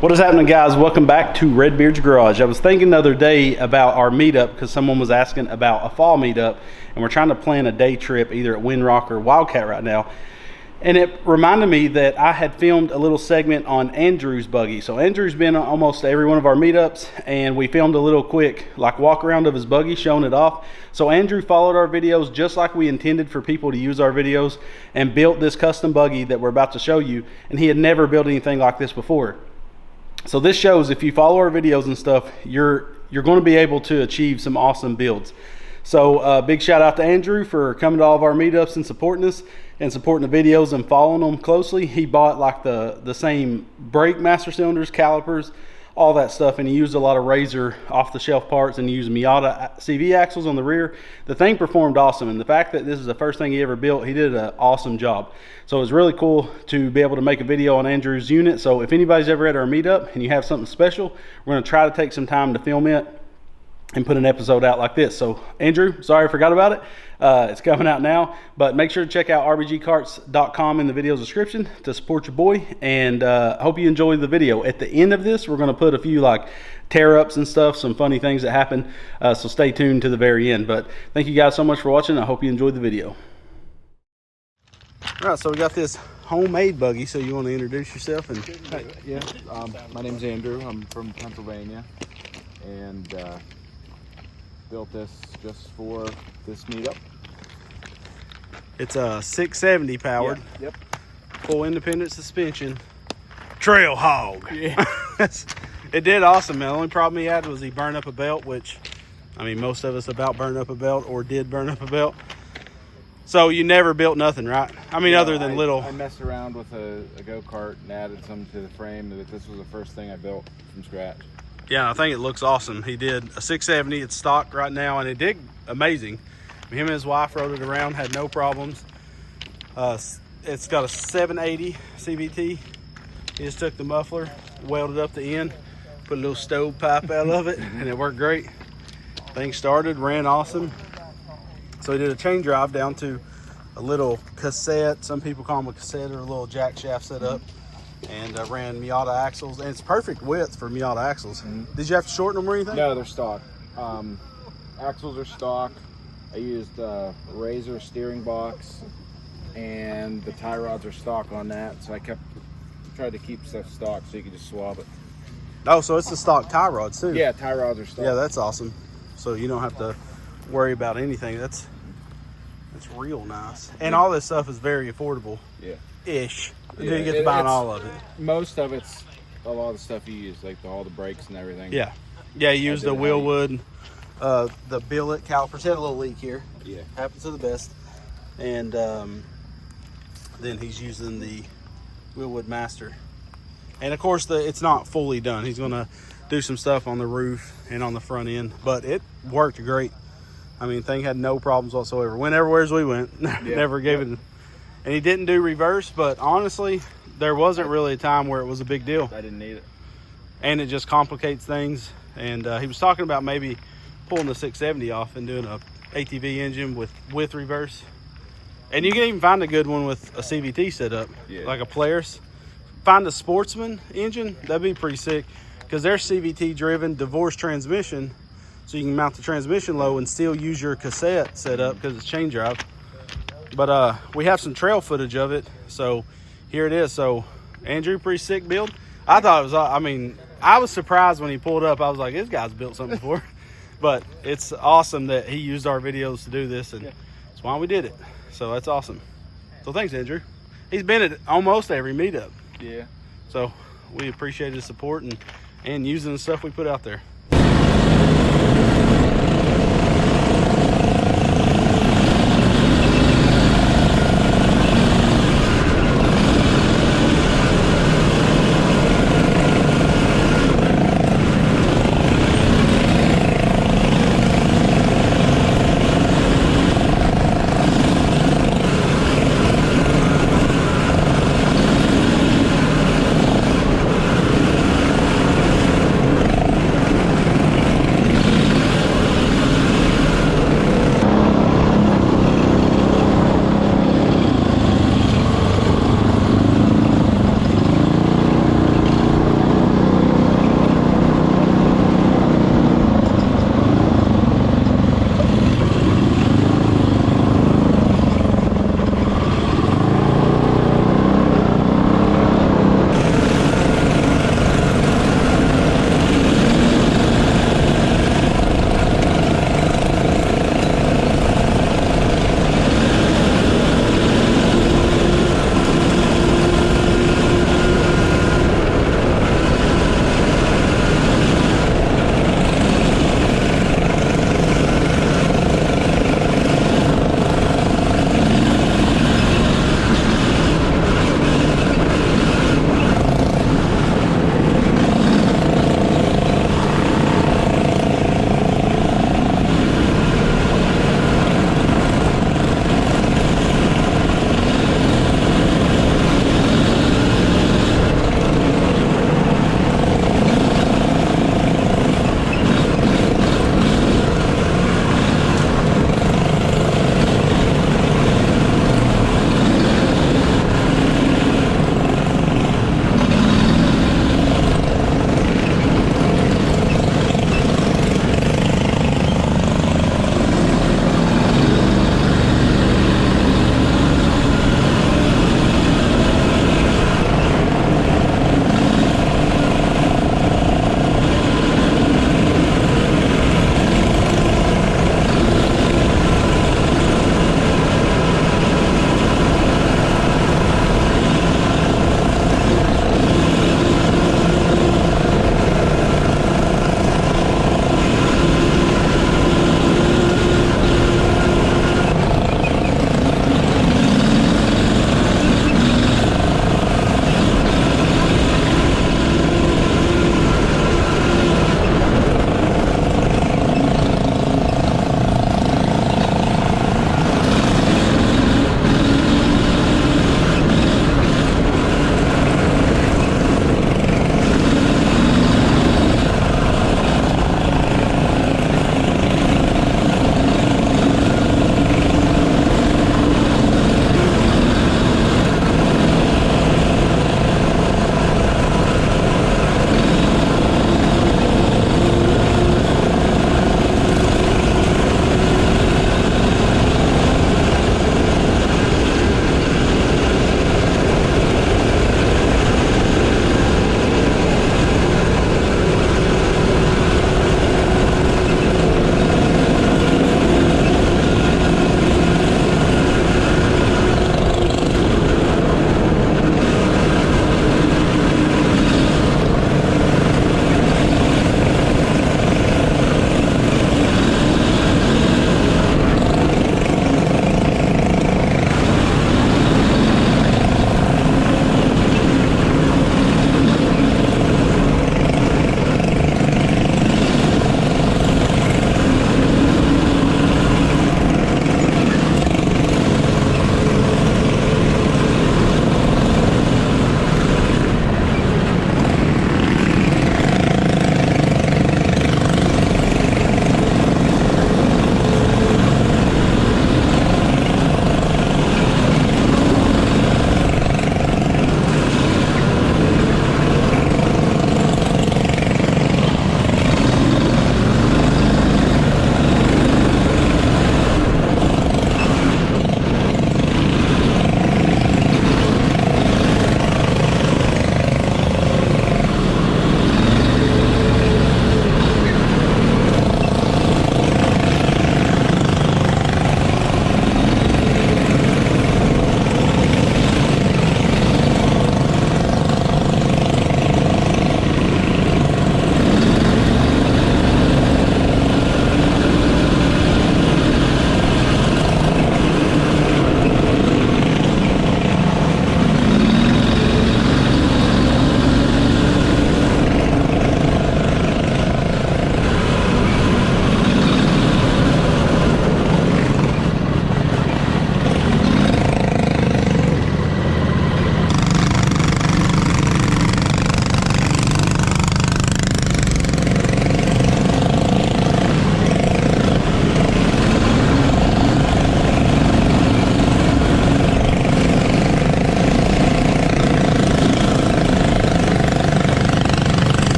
What is happening, guys? Welcome back to Redbeard's Garage. I was thinking the other day about our meetup because someone was asking about a fall meetup, and we're trying to plan a day trip either at Windrock or Wildcat right now. And it reminded me that I had filmed a little segment on Andrew's buggy. So Andrew's been on almost every one of our meetups, and we filmed a little quick like walk around of his buggy showing it off. So Andrew followed our videos just like we intended for people to use our videos and built this custom buggy that we're about to show you. And he had never built anything like this before. So this shows if you follow our videos and stuff, you're going to be able to achieve some awesome builds. So big shout out to Andrew for coming to all of our meetups and supporting us and supporting the videos and following them closely. He bought like the same brake master cylinders, calipers, all that stuff, and he used a lot of Razor off the shelf parts, and he used Miata CV axles on the rear. The thing performed awesome, and the fact that this is the first thing he ever built, he did an awesome job. So it was really cool to be able to make a video on Andrew's unit. So if anybody's ever at our meetup and you have something special, we're going to try to take some time to film it and put an episode out like this. So Andrew, sorry I forgot about it. It's coming out now, but make sure to check out rbgcarts.com in the video description to support your boy, and hope you enjoy the video. At the end of this, we're going to put a few like tear ups and stuff, some funny things that happen, so stay tuned to the very end. But thank you guys so much for watching. I hope you enjoyed the video. All right, so we got this homemade buggy, so you want to introduce yourself? And yeah, my name's Andrew. I'm from Pennsylvania, and built this just for this meetup. It's a 670 powered, Yep. full independent suspension, trail hog. Yeah. It did awesome, man. The only problem he had was he burned up a belt, which, I mean, most of us about burned up a belt or did burn up a belt. So you never built nothing, right? I mean, other than little. I messed around with a go-kart and added some to the frame. That this was the first thing I built from scratch. Yeah, I think it looks awesome. He did a 670. It's stock right now, and it did amazing. Him and his wife rode it around, had no problems. It's got a 780 CVT. He just took the muffler, welded up the end, put a little stove pipe out of it, and it worked great. Thing started, ran awesome. So he did a chain drive down to a little cassette. Some people call them a cassette or a little jack shaft setup. And ran Miata axles, and it's perfect width for Miata axles. Did you have to shorten them or anything? No, they're stock. Axles are stock. I used Razor steering box, and the tie rods are stock on that. So I tried to keep stuff stock so you could just swap it. Oh, so it's the stock tie rods too? Yeah, tie rods are stock. Yeah, that's awesome. So you don't have to worry about anything. That's real nice. And all this stuff is very affordable. Yeah. Ish. You get to buy all of it. Most of it's a lot of the stuff you use, like all the brakes and everything. Yeah. Yeah, you use the Wilwood, the billet calipers. Had a little leak here. Yeah. Happens to the best. And then he's using the Wilwood Master. And of course, it's not fully done. He's going to do some stuff on the roof and on the front end, but it worked great. I mean, thing had no problems whatsoever. Went everywhere as we went. Never gave it. And he didn't do reverse, but honestly, there wasn't really a time where it was a big deal. I didn't need it. And it just complicates things. And he was talking about maybe pulling the 670 off and doing a ATV engine with reverse. And you can even find a good one with a CVT setup, like a Polaris. Find a Sportsman engine, that'd be pretty sick, because they're CVT driven, divorced transmission, so you can mount the transmission low and still use your cassette setup because it's chain drive. But we have some trail footage of it, so here it is. So Andrew, pretty sick build. I thought it was, I mean, I was surprised when he pulled up. I was like, this guy's built something before. But it's awesome that he used our videos to do this, and that's why we did it. So that's awesome. So thanks, Andrew. He's been at almost every meetup. Yeah. So we appreciate his support and using the stuff we put out there.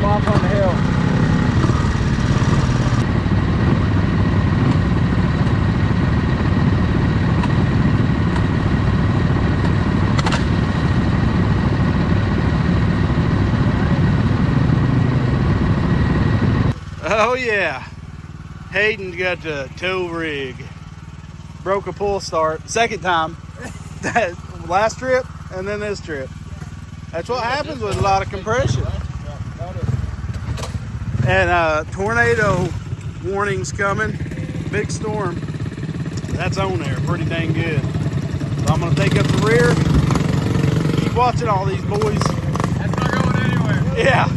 off on the hill. Oh yeah, Hayden's got the tow rig. Broke a pull start, second time. That last trip and then this trip. That's what happens with a lot of compression. And tornado warnings coming, big storm. That's on there, pretty dang good. So I'm gonna take up the rear, keep watching all these boys. That's not going anywhere. Yeah.